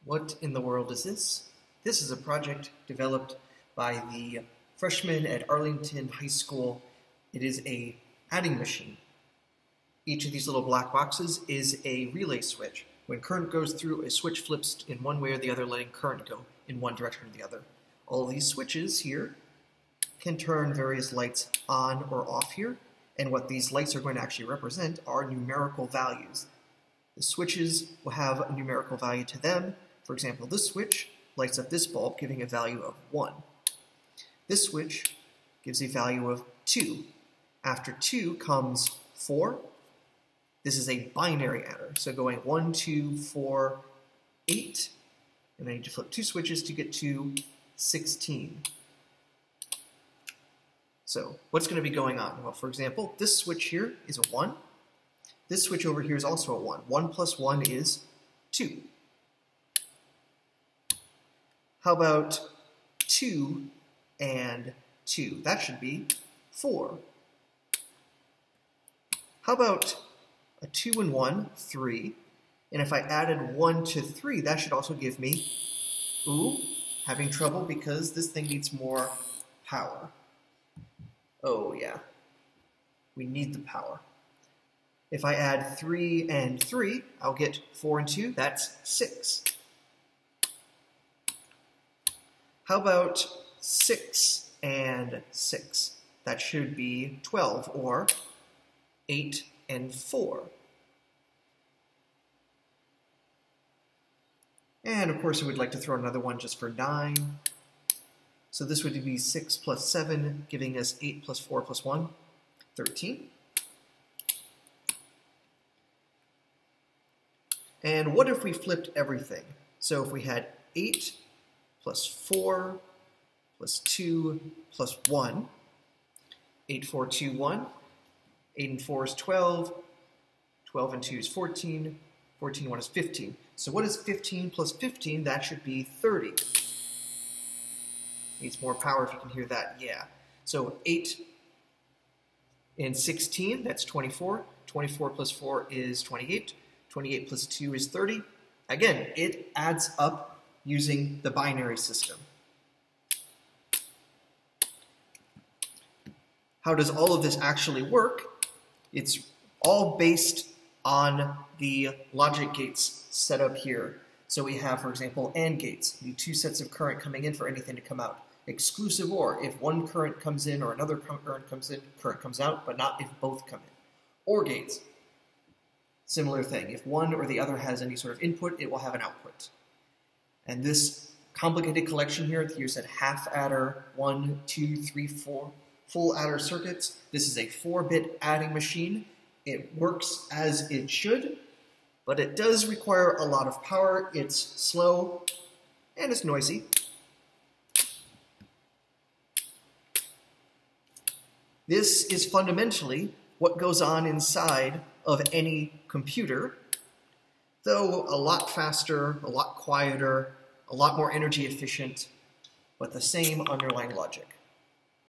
What in the world is this? This is a project developed by the freshmen at Arlington High School. It is a adding machine. Each of these little black boxes is a relay switch. When current goes through, a switch flips in one way or the other, letting current go in one direction or the other. All these switches here can turn various lights on or off here, and what these lights are going to actually represent are numerical values. The switches will have a numerical value to them. For example, this switch lights up this bulb, giving a value of 1. This switch gives a value of 2. After 2 comes 4. This is a binary adder, so going 1, 2, 4, 8, and I need to flip 2 switches to get to 16. So what's going to be going on? Well, for example, this switch here is a 1. This switch over here is also a 1. 1 plus 1 is 2. How about 2 and 2? That should be 4. How about a 2 and 1, 3. And if I added 1 to 3, that should also give me, having trouble because this thing needs more power. Oh yeah, we need the power. If I add 3 and 3, I'll get 4 and 2, that's 6. How about 6 and 6? That should be 12, or 8 and 4. And of course I would like to throw another one just for 9. So this would be 6 plus 7, giving us 8 plus 4 plus 1, 13. And what if we flipped everything? So if we had 8 plus 4 plus 2 plus 1, 8, 4, 2, 1, 8 and 4 is 12, 12 and 2 is 14, 14 and 1 is 15. So what is 15 plus 15? That should be 30. Needs more power if you can hear that, yeah. So 8 and 16, that's 24. 24 plus 4 is 28. 28 plus 2 is 30. Again, it adds up using the binary system. How does all of this actually work? It's all based on the logic gates set up here. So we have, for example, AND gates, the 2 sets of current coming in for anything to come out. Exclusive OR, if one current comes in or another current comes in, current comes out, but not if both come in. OR gates, similar thing. If one or the other has any sort of input, it will have an output. And this complicated collection here, you said half adder, 1, 2, 3, 4, full adder circuits. This is a 4-bit adding machine. It works as it should, but it does require a lot of power. It's slow and it's noisy. This is fundamentally what goes on inside of any computer, though a lot faster, a lot quieter, a lot more energy efficient, but the same underlying logic.